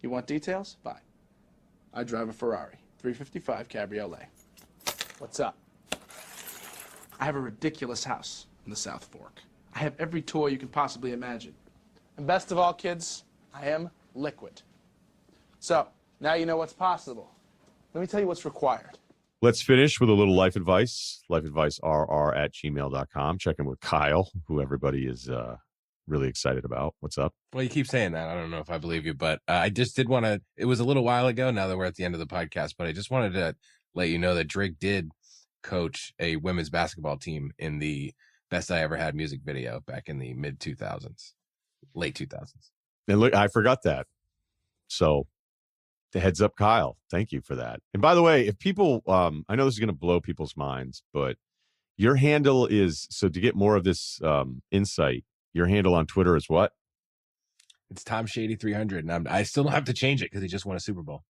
You want details? Fine. I drive a Ferrari, 355 Cabriolet. What's up? I have a ridiculous house in the South Fork. I have every toy you can possibly imagine. And best of all, kids, I am liquid. So, now you know what's possible. Let me tell you what's required. Let's finish with a little life advice. lifeadvicerr@gmail.com. Check in with Kyle, who everybody is really excited about. What's up? Well, you keep saying that. I don't know if I believe you, but I just did want to. It was a little while ago now that we're at the end of the podcast, but I just wanted to let you know that Drake did coach a women's basketball team in the Best I Ever Had music video back in the mid 2000s, late 2000s. And look, I forgot that. So the heads up, Kyle. Thank you for that. And by the way, if people, I know this is going to blow people's minds, but your handle is, so to get more of this insight, your handle on Twitter is what? It's Tom Shady 300, and I still don't have to change it because he just won a Super Bowl.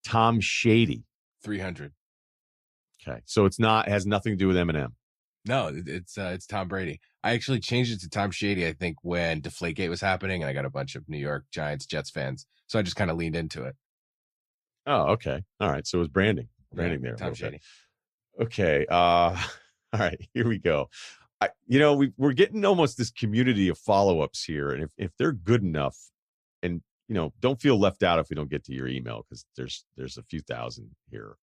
Tom Shady 300. Okay, so it has nothing to do with Eminem. No, it's Tom Brady. I actually changed it to Tom Shady, I think, when Deflategate was happening, and I got a bunch of New York Giants, Jets fans, so I just kind of leaned into it. Oh, okay, all right. So it was branding there. Tom Shady. Okay, all right. Here we go. We're getting almost this community of follow-ups here, and if they're good enough, and don't feel left out if we don't get to your email, because there's a few thousand here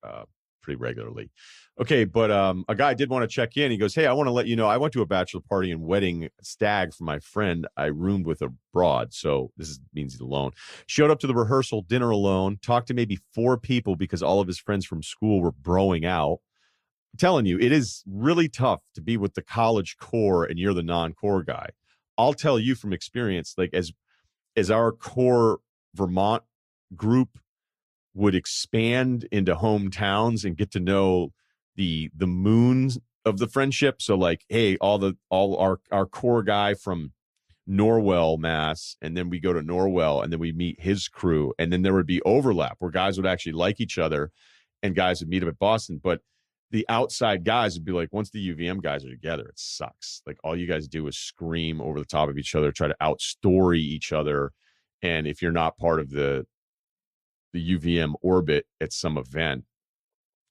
pretty regularly. Okay, but a guy did want to check in. He goes, "Hey, I want to let you know I went to a bachelor party and wedding stag for my friend I roomed with abroad, so means he's alone. Showed up to the rehearsal dinner alone, talked to maybe 4 people because all of his friends from school were broing out. I'm telling you, it is really tough to be with the college core and you're the non-core guy. I'll tell you from experience, like as our core Vermont group would expand into hometowns and get to know the moons of the friendship. So like, hey, all our core guy from Norwell, Mass, and then we go to Norwell and then we meet his crew, and then there would be overlap where guys would actually like each other and guys would meet up at Boston. But the outside guys would be like, once the UVM guys are together, it sucks. Like all you guys do is scream over the top of each other, try to outstory each other. And if you're not part of the UVM orbit at some event,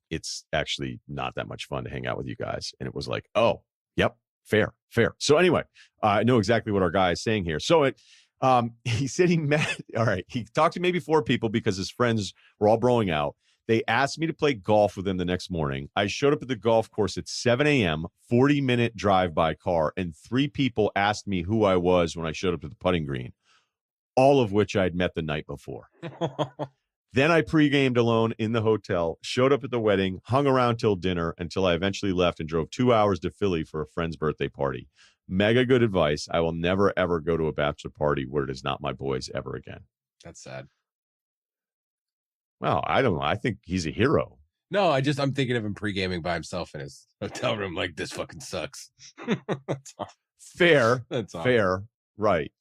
it's actually not that much fun to hang out with you guys. And it was like, oh, yep, fair. So anyway, I know exactly what our guy is saying here. So he said he talked to maybe 4 people because his friends were all broing out. They asked me to play golf with them the next morning. I showed up at the golf course at 7 a.m., 40-minute drive by car, and 3 people asked me who I was when I showed up to the putting green, all of which I'd met the night before. Then I pre-gamed alone in the hotel, showed up at the wedding, hung around till dinner until I eventually left and drove 2 hours to Philly for a friend's birthday party. Mega good advice. I will never, ever go to a bachelor party where it is not my boys ever again. That's sad. Well, I don't know. I think he's a hero. No, I'm thinking of him pre-gaming by himself in his hotel room like, this fucking sucks. That's awful. Fair. That's awful. Fair. Right.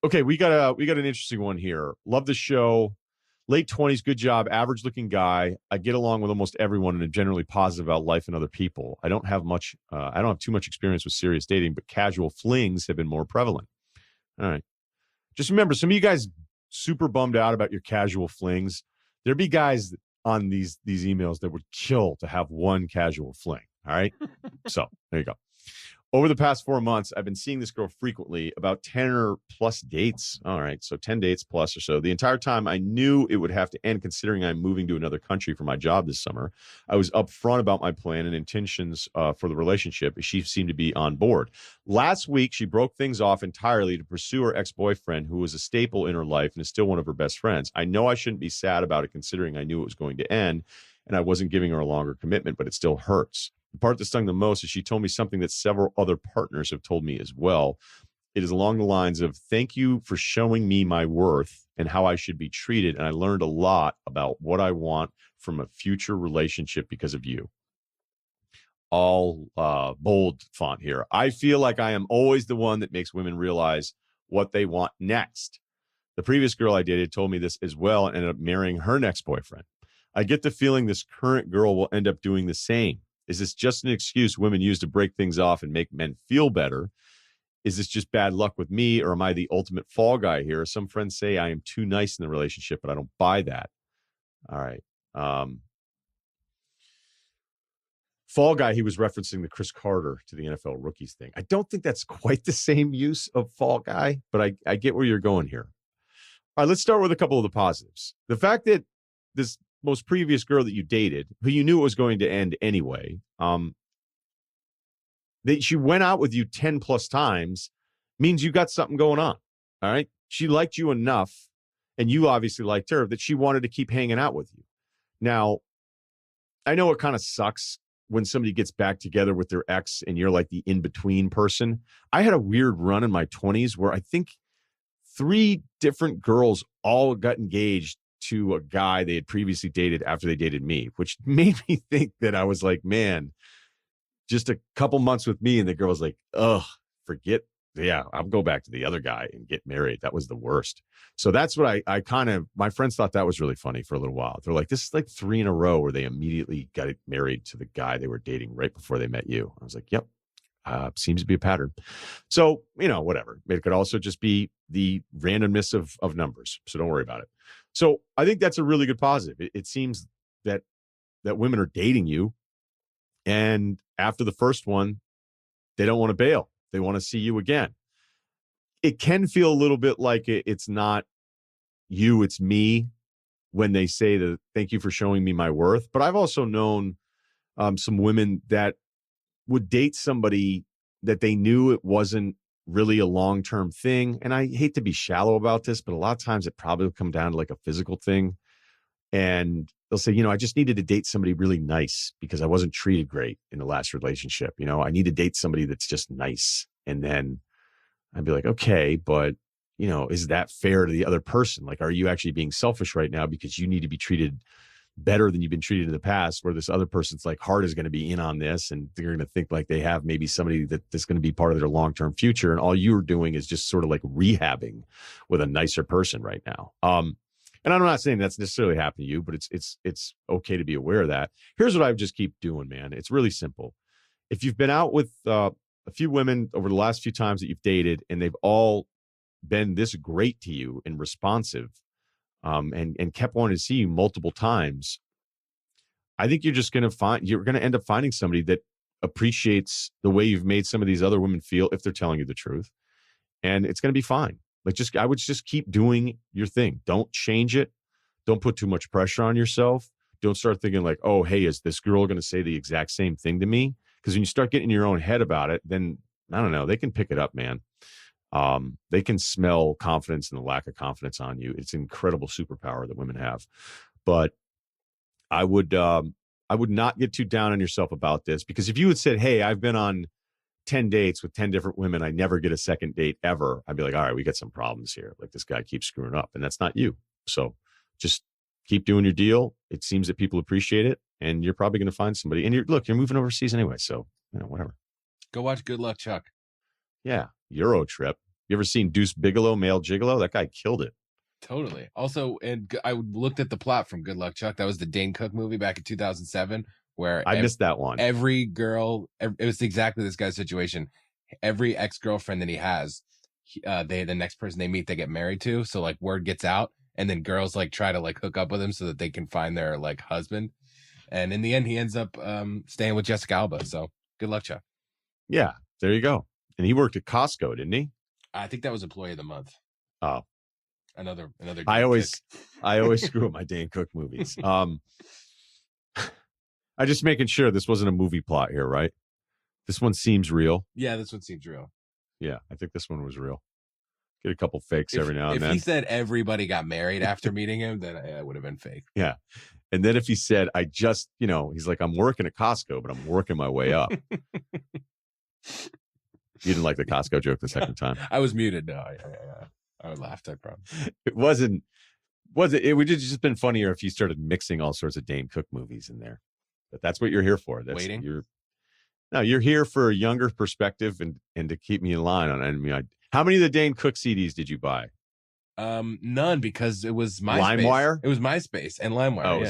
Okay, we got an interesting one here. Love the show. Late 20s, good job, average looking guy. I get along with almost everyone and am generally positive about life and other people. I don't have too much experience with serious dating, but casual flings have been more prevalent. All right. Just remember, some of you guys super bummed out about your casual flings. There'd be guys on these emails that would kill to have one casual fling. All right. So there you go. Over the past 4 months, I've been seeing this girl frequently, about 10 or plus dates. All right, so 10 dates plus or so. The entire time I knew it would have to end considering I'm moving to another country for my job this summer. I was upfront about my plan and intentions for the relationship. She seemed to be on board. Last week, she broke things off entirely to pursue her ex-boyfriend, who was a staple in her life and is still one of her best friends. I know I shouldn't be sad about it considering I knew it was going to end and I wasn't giving her a longer commitment, but it still hurts. The part that stung the most is she told me something that several other partners have told me as well. It is along the lines of, thank you for showing me my worth and how I should be treated. And I learned a lot about what I want from a future relationship because of you. All bold font here. I feel like I am always the one that makes women realize what they want next. The previous girl I dated told me this as well and ended up marrying her next boyfriend. I get the feeling this current girl will end up doing the same. Is this just an excuse women use to break things off and make men feel better? is this just bad luck with me, or am I the ultimate fall guy here? Some friends say I am too nice in the relationship, but I don't buy that. All right. Fall guy, he was referencing the Chris Carter to the NFL rookies thing. I don't think that's quite the same use of fall guy, but I get where you're going here. All right, let's start with a couple of the positives. The fact that this most previous girl that you dated, who you knew it was going to end anyway, that she went out with you 10 plus times means you got something going on. All right. She liked you enough, and you obviously liked her, that she wanted to keep hanging out with you. Now, I know it kind of sucks when somebody gets back together with their ex and you're like the in-between person. I had a weird run in my 20s where I think 3 different girls all got engaged to a guy they had previously dated after they dated me, which made me think that I was like, man, just a couple months with me. And the girl was like, ugh, forget. Yeah, I'll go back to the other guy and get married. That was the worst. So that's what I kind of, my friends thought that was really funny for a little while. They're like, this is like 3 in a row where they immediately got married to the guy they were dating right before they met you. I was like, yep, seems to be a pattern. So, whatever. It could also just be the randomness of numbers. So don't worry about it. So I think that's a really good positive. It seems that women are dating you, and after the first one, they don't want to bail. They want to see you again. It can feel a little bit like it's not you, it's me, when they say that, thank you for showing me my worth. But I've also known some women that would date somebody that they knew it wasn't really a long-term thing. And I hate to be shallow about this, but a lot of times it probably will come down to like a physical thing. And they'll say, I just needed to date somebody really nice because I wasn't treated great in the last relationship. I need to date somebody that's just nice. And then I'd be like, okay, but, is that fair to the other person? Like, are you actually being selfish right now because you need to be treated better than you've been treated in the past, where this other person's like heart is going to be in on this, and they're going to think like they have maybe somebody that's going to be part of their long-term future. And all you're doing is just sort of like rehabbing with a nicer person right now. And I'm not saying that's necessarily happened to you, but it's okay to be aware of that. Here's what I would just keep doing, man. It's really simple. If you've been out with a few women over the last few times that you've dated, and they've all been this great to you and responsive, and kept wanting to see you multiple times, I think you're going to end up finding somebody that appreciates the way you've made some of these other women feel, if they're telling you the truth, and it's going to be fine. Like, I would just keep doing your thing. Don't change it. Don't put too much pressure on yourself. Don't start thinking like, oh, hey, is this girl going to say the exact same thing to me? Because when you start getting in your own head about it, then I don't know, they can pick it up, man. They can smell confidence and the lack of confidence on you. It's an incredible superpower that women have. But I would not get too down on yourself about this, because if you had said, hey, I've been on 10 dates with 10 different women, I never get a second date ever, I'd be like, all right, we got some problems here. Like, this guy keeps screwing up, and that's not you. So just keep doing your deal. It seems that people appreciate it, and you're probably going to find somebody. And you're moving overseas anyway, so whatever. Go watch Good Luck Chuck. Yeah, Euro trip. You ever seen Deuce Bigelow, Male Gigolo? That guy killed it. Totally. Also, and I looked at the plot from Good Luck Chuck. That was the Dane Cook movie back in 2007, where I missed that one. Every girl, it was exactly this guy's situation. Every ex-girlfriend that he has, the next person they meet, they get married to. So like word gets out, and then girls like try to like hook up with him so that they can find their like husband. And in the end, he ends up staying with Jessica Alba. So good luck, Chuck. Yeah, there you go. And he worked at Costco, didn't he? I think that was Employee of the Month. Oh, another. I always screw up my Dane Cook movies. I just making sure this wasn't a movie plot here, right? This one seems real. Yeah, this one seems real. Yeah, I think this one was real. Get a couple fakes every now and then. If he said everybody got married after meeting him, then it would have been fake. Yeah. And then if he said, I just, he's like, I'm working at Costco, but I'm working my way up. You didn't like the Costco joke the second time. I was muted. No, I laughed. I promise. It would have just been funnier if you started mixing all sorts of Dane Cook movies in there. But that's what you're here for. Waiting. You're here for a younger perspective and to keep me in line on it. I mean, how many of the Dane Cook CDs did you buy? None, because it was MySpace. LimeWire? It was MySpace and LimeWire. Oh,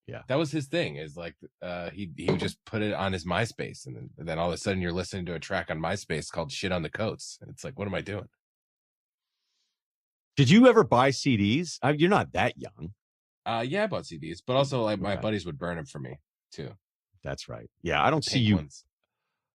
yeah. Yeah. That was his thing. Is like he would just put it on his MySpace, and then all of a sudden you're listening to a track on MySpace called "Shit on the Coats," and it's like, what am I doing? Did you ever buy CDs? You're not that young. Yeah, I bought CDs, but also like my Okay. buddies would burn them for me too. That's right. Yeah, I don't see Pink you. ones.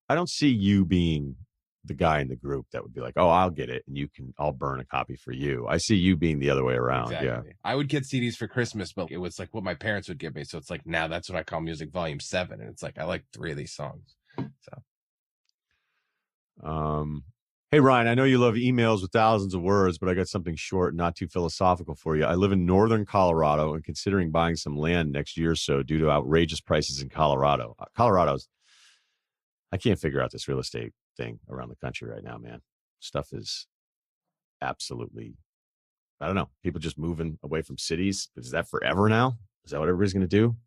I don't see you being the guy in the group that would be like, "Oh, I'll get it, and I'll burn a copy for you." I see you being the other way around. Exactly. Yeah. I would get CDs for Christmas, but it was like what my parents would give me. So it's like now that's what I call Music Volume 7, and it's like I like 3 of these songs. So Hey, Ryan, I know you love emails with thousands of words, but I got something short and not too philosophical for you. I live in northern Colorado and considering buying some land next year or so due to outrageous prices in Colorado. I can't figure out this real estate thing around the country right now, man. Stuff is absolutely, I don't know. People just moving away from cities. Is that forever now? Is that what everybody's going to do?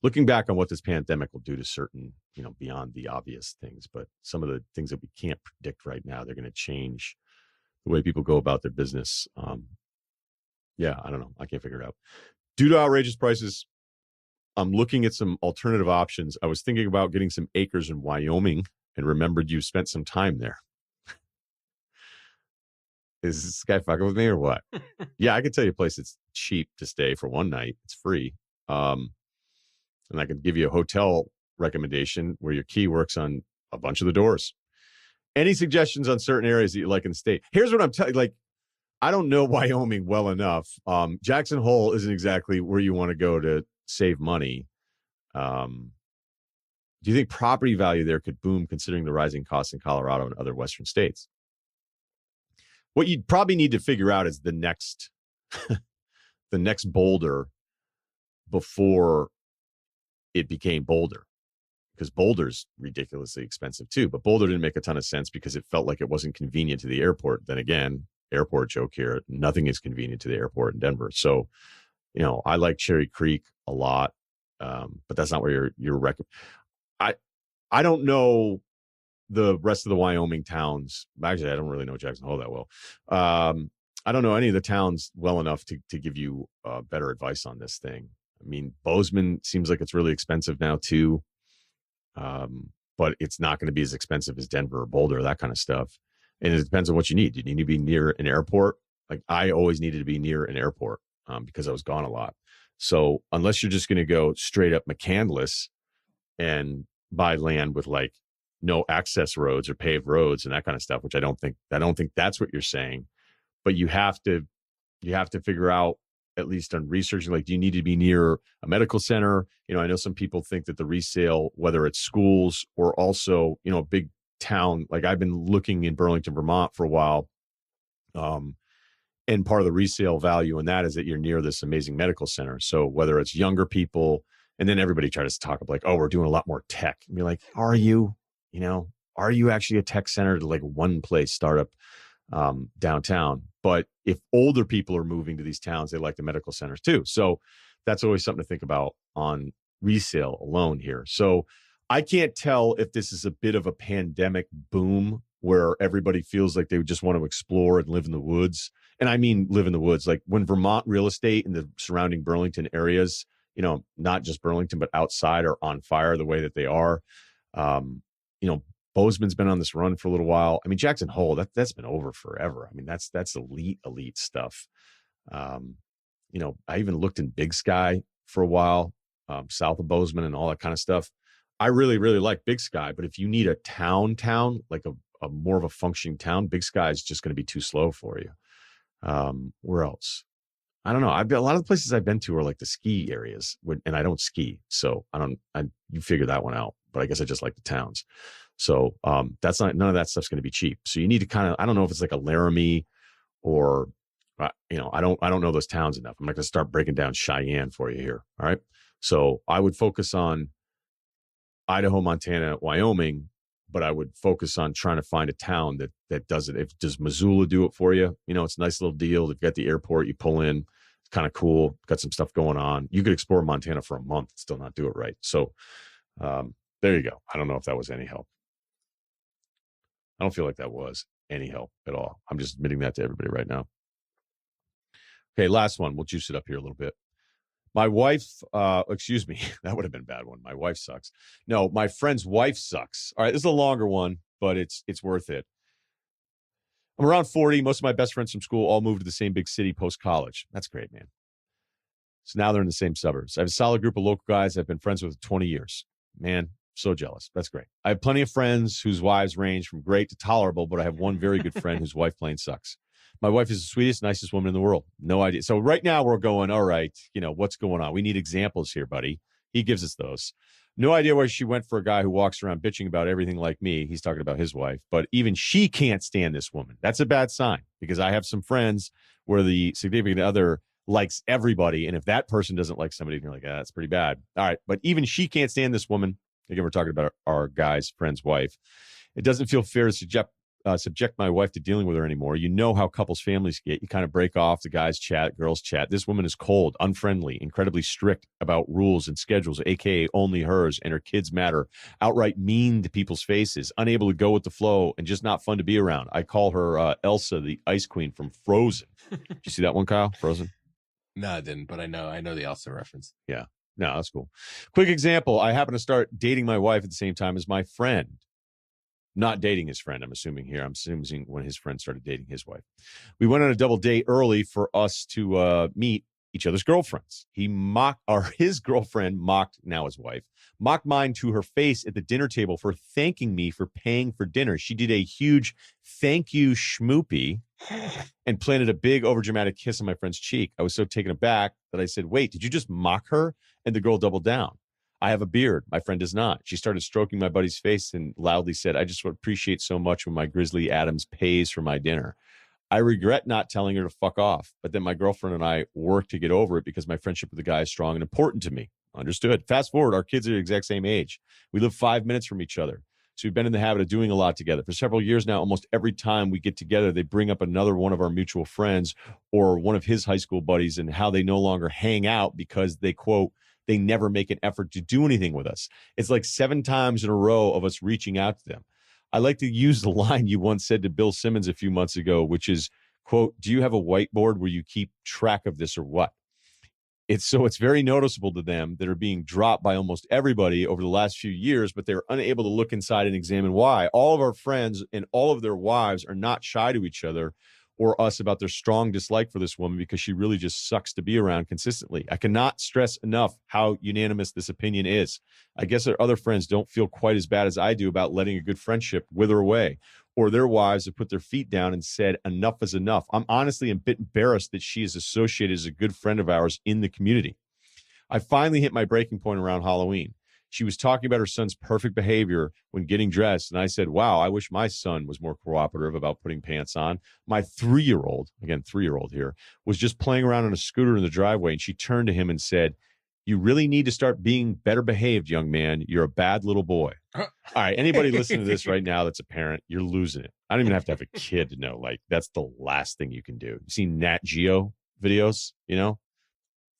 Looking back on what this pandemic will do to certain, beyond the obvious things, but some of the things that we can't predict right now, they're going to change the way people go about their business. Yeah, I don't know. I can't figure it out. Due to outrageous prices, I'm looking at some alternative options. I was thinking about getting some acres in Wyoming and remembered you spent some time there. Is this guy fucking with me or what? Yeah, I can tell you a place that's cheap to stay for one night. It's free. And I could give you a hotel recommendation where your key works on a bunch of the doors. Any suggestions on certain areas that you like in the state? Here's what I'm telling you. Like, I don't know Wyoming well enough. Jackson Hole isn't exactly where you want to go to save money. Do you think property value there could boom considering the rising costs in Colorado and other Western states? What you'd probably need to figure out is the next Boulder before it became Boulder, because Boulder's ridiculously expensive too. But Boulder didn't make a ton of sense because it felt like it wasn't convenient to the airport. Then again, airport joke here, nothing is convenient to the airport in Denver. So, I like Cherry Creek a lot, but that's not where you're I don't know the rest of the Wyoming towns. Actually, I don't really know Jackson Hole that well. I don't know any of the towns well enough to give you better advice on this thing. I mean, Bozeman seems like it's really expensive now too, but it's not going to be as expensive as Denver or Boulder, that kind of stuff. And it depends on what you need. You need to be near an airport. Like I always needed to be near an airport because I was gone a lot. So unless you're just going to go straight up McCandless and buy land with like no access roads or paved roads and that kind of stuff, which I don't think that's what you're saying, but you have to figure out, at least on researching, like, do you need to be near a medical center? I know some people think that the resale, whether it's schools or also, a big town, like I've been looking in Burlington, Vermont for a while. And part of the resale value in that is that you're near this amazing medical center. So whether it's younger people, and then everybody tries to talk about like, oh, we're doing a lot more tech. And be like, are you, are you actually a tech center to like one place startup downtown? But if older people are moving to these towns, they like the medical centers too. So that's always something to think about on resale alone here. So I can't tell if this is a bit of a pandemic boom where everybody feels like they just want to explore and live in the woods. And I mean, live in the woods, like when Vermont real estate and the surrounding Burlington areas, not just Burlington, but outside are on fire the way that they are. Bozeman's been on this run for a little while. I mean, Jackson Hole, that's been over forever. I mean, that's elite stuff. I even looked in Big Sky for a while, south of Bozeman and all that kind of stuff. I really, really like Big Sky, but if you need a town, like a more of a functioning town, Big Sky is just going to be too slow for you. Where else? I don't know. A lot of the places I've been to are like the ski areas, and I don't ski, so you figure that one out. But I guess I just like the towns. So none of that stuff's going to be cheap. So you need to kind of, I don't know if it's like a Laramie or, I don't know those towns enough. I'm not going to start breaking down Cheyenne for you here. All right. So I would focus on Idaho, Montana, Wyoming, but I would focus on trying to find a town that does it. Does Missoula do it for you? It's a nice little deal. They've got the airport, you pull in, it's kind of cool. Got some stuff going on. You could explore Montana for a month and still not do it right. So there you go. I don't know if that was any help. I don't feel like that was any help at all. I'm just admitting that to everybody right now. Okay, last one. We'll juice it up here a little bit. My wife, excuse me, that would have been a bad one. My wife sucks. No, my friend's wife sucks. All right, this is a longer one, but it's worth it. I'm around 40. Most of my best friends from school all moved to the same big city post-college. That's great, man. So now they're in the same suburbs. I have a solid group of local guys I've been friends with 20 years. Man, so jealous. That's great. I have plenty of friends whose wives range from great to tolerable, but I have one very good friend whose wife plain sucks. My wife is the sweetest, nicest woman in the world. No idea. So right now we're going, all right, what's going on? We need examples here, buddy. He gives us those. No idea why she went for a guy who walks around bitching about everything like me. He's talking about his wife, but even she can't stand this woman. That's a bad sign because I have some friends where the significant other likes everybody. And if that person doesn't like somebody, you're like, that's pretty bad. All right. But even she can't stand this woman. Again, we're talking about our guy's friend's wife. It doesn't feel fair to subject my wife to dealing with her anymore. You know how couples' families get. You kind of break off. The guys chat, girls chat. This woman is cold, unfriendly, incredibly strict about rules and schedules, aka only hers, and her kids matter. Outright mean to people's faces, unable to go with the flow, and just not fun to be around. I call her Elsa, the Ice Queen from Frozen. Did you see that one, Kyle? Frozen? No, I didn't, but I know the Elsa reference. Yeah. No, that's cool. Quick example. I happen to start dating my wife at the same time as my friend. Not dating his friend, I'm assuming here. I'm assuming when his friend started dating his wife. We went on a double date early for us to meet each other's girlfriends. His girlfriend mocked, now his wife, mocked mine to her face at the dinner table for thanking me for paying for dinner. She did a huge thank you schmoopy and planted a big overdramatic kiss on my friend's cheek. I was so taken aback that I said, wait, did you just mock her? And the girl doubled down. I have a beard. My friend does not. She started stroking my buddy's face and loudly said, I just appreciate so much when my Grizzly Adams pays for my dinner. I regret not telling her to fuck off, but then my girlfriend and I worked to get over it because my friendship with the guy is strong and important to me. Understood. Fast forward, our kids are the exact same age. We live 5 minutes from each other. So we've been in the habit of doing a lot together. For several years now, almost every time we get together, they bring up another one of our mutual friends or one of his high school buddies and how they no longer hang out because they, quote, they never make an effort to do anything with us. It's like 7 times in a row of us reaching out to them. I like to use the line you once said to Bill Simmons a few months ago, which is, quote, do you have a whiteboard where you keep track of this or what? It's very noticeable to them that are being dropped by almost everybody over the last few years, but they're unable to look inside and examine why. All of our friends and all of their wives are not shy to each other or us about their strong dislike for this woman because she really just sucks to be around consistently. I cannot stress enough how unanimous this opinion is. I guess our other friends don't feel quite as bad as I do about letting a good friendship wither away, or their wives have put their feet down and said enough is enough. I'm honestly a bit embarrassed that she is associated as a good friend of ours in the community. I finally hit my breaking point around Halloween. She was talking about her son's perfect behavior when getting dressed. And I said, wow, I wish my son was more cooperative about putting pants on. My 3-year-old, again, 3-year-old here, was just playing around on a scooter in the driveway. And she turned to him and said, you really need to start being better behaved, young man. You're a bad little boy. All right. Anybody listening to this right now that's a parent, you're losing it. I don't even have to have a kid to know. Like, that's the last thing you can do. You see Nat Geo videos,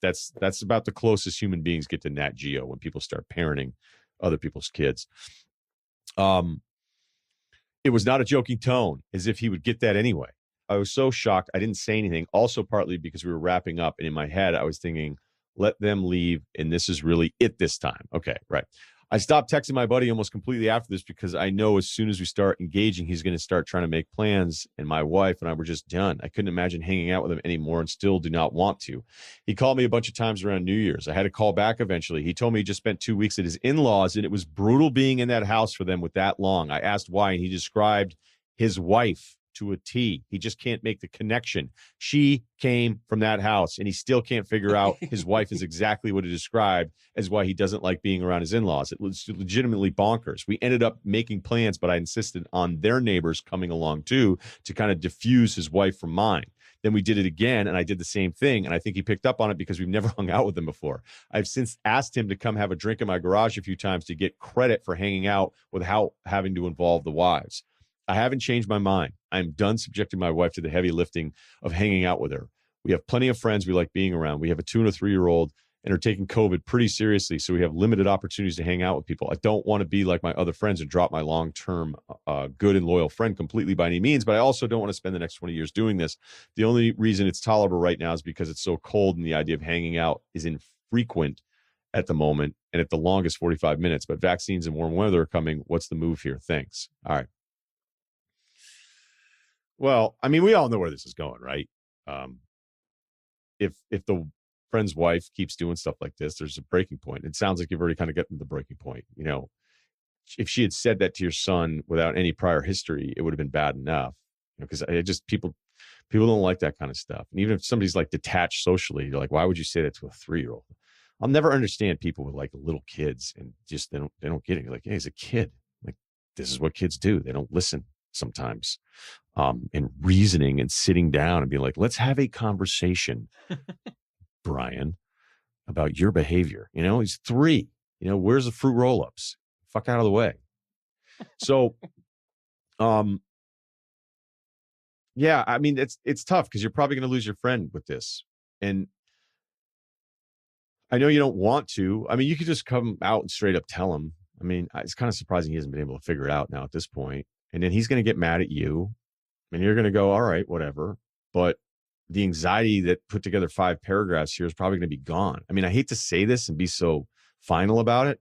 That's about the closest human beings get to Nat Geo when people start parenting other people's kids. It was not a joking tone, as if he would get that anyway. I was so shocked. I didn't say anything. Also, partly because we were wrapping up, and in my head, I was thinking, let them leave, and this is really it this time. Okay, right. I stopped texting my buddy almost completely after this because I know as soon as we start engaging, he's going to start trying to make plans, and my wife and I were just done. I couldn't imagine hanging out with him anymore and still do not want to. He called me a bunch of times around New Year's. I had to call back eventually. He told me he just spent 2 weeks at his in-laws, and it was brutal being in that house for them with that long. I asked why, and he described his wife to a T. He just can't make the connection. She came from that house, and he still can't figure out his wife is exactly what he described as why he doesn't like being around his in-laws. It was legitimately bonkers. We ended up making plans, but I insisted on their neighbors coming along too to kind of diffuse his wife from mine. Then we did it again, and I did the same thing, and I think he picked up on it because we've never hung out with him before. I've since asked him to come have a drink in my garage a few times to get credit for hanging out without having to involve the wives. I haven't changed my mind. I'm done subjecting my wife to the heavy lifting of hanging out with her. We have plenty of friends we like being around. We have a 2 and a 3-year-old and are taking COVID pretty seriously, so we have limited opportunities to hang out with people. I don't want to be like my other friends and drop my long-term good and loyal friend completely by any means, but I also don't want to spend the next 20 years doing this. The only reason it's tolerable right now is because it's so cold and the idea of hanging out is frequent at the moment, and at the longest 45 minutes. But vaccines and warm weather are coming. What's the move here? Thanks. All right. Well, I mean, we all know where this is going, right? If the friend's wife keeps doing stuff like this, there's a breaking point. It sounds like you've already kind of gotten to the breaking point. You know, if she had said that to your son without any prior history, it would have been bad enough. You know, because I just people don't like that kind of stuff. And even if somebody's like detached socially, you're like, why would you say that to a 3-year-old? I'll never understand people with like little kids and just they don't get it. You're like, hey, he's a kid. Like, this is what kids do. They don't listen sometimes. And reasoning and sitting down and being like, let's have a conversation, Brian, about your behavior. You know, he's 3. You know, where's the fruit roll-ups? Fuck out of the way. So, yeah, I mean, it's tough because you're probably going to lose your friend with this. And I know you don't want to. I mean, you could just come out and straight up tell him. I mean, it's kind of surprising he hasn't been able to figure it out now at this point. And then he's going to get mad at you. And you're going to go, all right, whatever. But the anxiety that put together 5 paragraphs here is probably going to be gone. I mean, I hate to say this and be so final about it,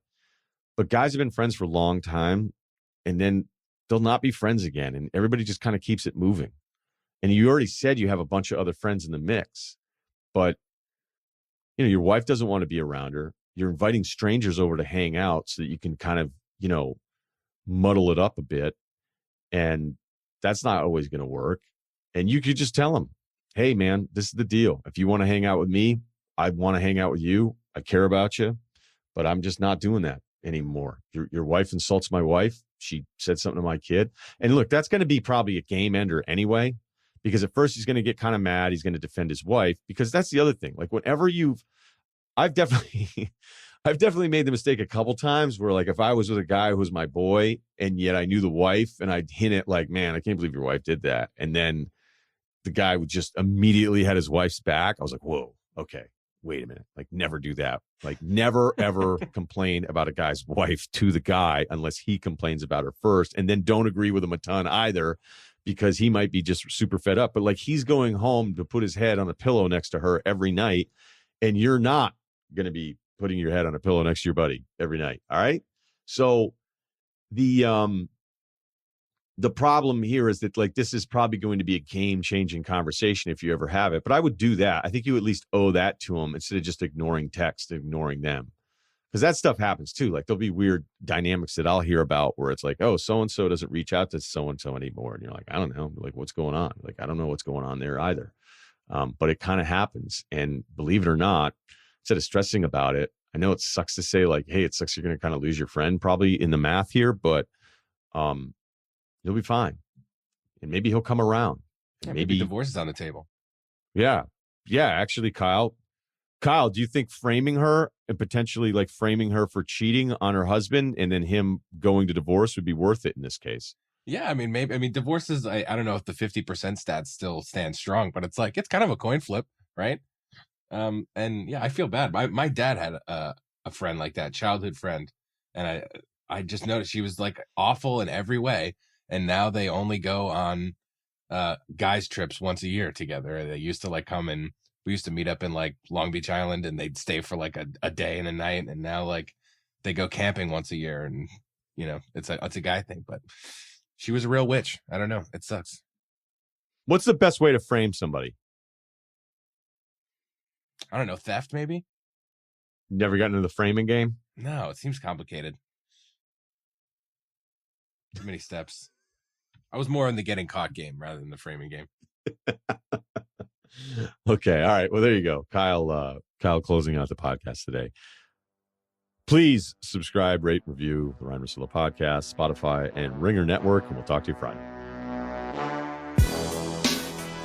but guys have been friends for a long time, and then they'll not be friends again. And everybody just kind of keeps it moving. And you already said you have a bunch of other friends in the mix, but you know, your wife doesn't want to be around her. You're inviting strangers over to hang out so that you can kind of, you know, muddle it up a bit. And that's not always going to work. And you could just tell them, hey, man, this is the deal. If you want to hang out with me, I want to hang out with you. I care about you, but I'm just not doing that anymore. Your wife insults my wife. She said something to my kid. And look, that's going to be probably a game ender anyway, because at first he's going to get kind of mad. He's going to defend his wife, because that's the other thing. Like, whenever I've definitely made the mistake a couple times where, like, if I was with a guy who was my boy and yet I knew the wife, and I'd hint at like, man, I can't believe your wife did that. And then the guy would just immediately had his wife's back. I was like, whoa, okay, wait a minute. Like, never do that. Like, never, ever complain about a guy's wife to the guy unless he complains about her first. And then don't agree with him a ton either, because he might be just super fed up. But like, he's going home to put his head on a pillow next to her every night, and you're not going to be putting your head on a pillow next to your buddy every night. All right. So the problem here is that, like, this is probably going to be a game-changing conversation if you ever have it. But I would do that. I think you at least owe that to them instead of just ignoring text, ignoring them. Because that stuff happens too. Like, there'll be weird dynamics that I'll hear about where it's like, oh, so-and-so doesn't reach out to so-and-so anymore. And you're like, I don't know. Like, what's going on? Like, I don't know what's going on there either. But it kind of happens. And believe it or not, instead of stressing about it, I know it sucks to say, like, hey, it sucks you're going to kind of lose your friend probably in the math here, but you'll be fine. And maybe he'll come around. Yeah, maybe divorce is on the table. Yeah. Yeah. Actually, Kyle, do you think framing her and potentially like framing her for cheating on her husband and then him going to divorce would be worth it in this case? Yeah, I mean, maybe. I mean, divorce is, I don't know if the 50% stats still stand strong, but it's like, it's kind of a coin flip, right? And yeah, I feel bad. My dad had a friend like that, childhood friend. And I just noticed she was like awful in every way. And now they only go on guys trips once a year together. They used to like come and we used to meet up in like Long Beach Island, and they'd stay for like a day and a night. And now like they go camping once a year, and you know, it's a guy thing, but she was a real witch. I don't know. It sucks. What's the best way to frame somebody? I don't know. Theft, maybe? Never gotten into the framing game? No, it seems complicated. Too many steps. I was more in the getting caught game rather than the framing game. Okay. All right. Well, there you go. Kyle closing out the podcast today. Please subscribe, rate, review the Ryen Russillo podcast, Spotify, and Ringer Network, and we'll talk to you Friday.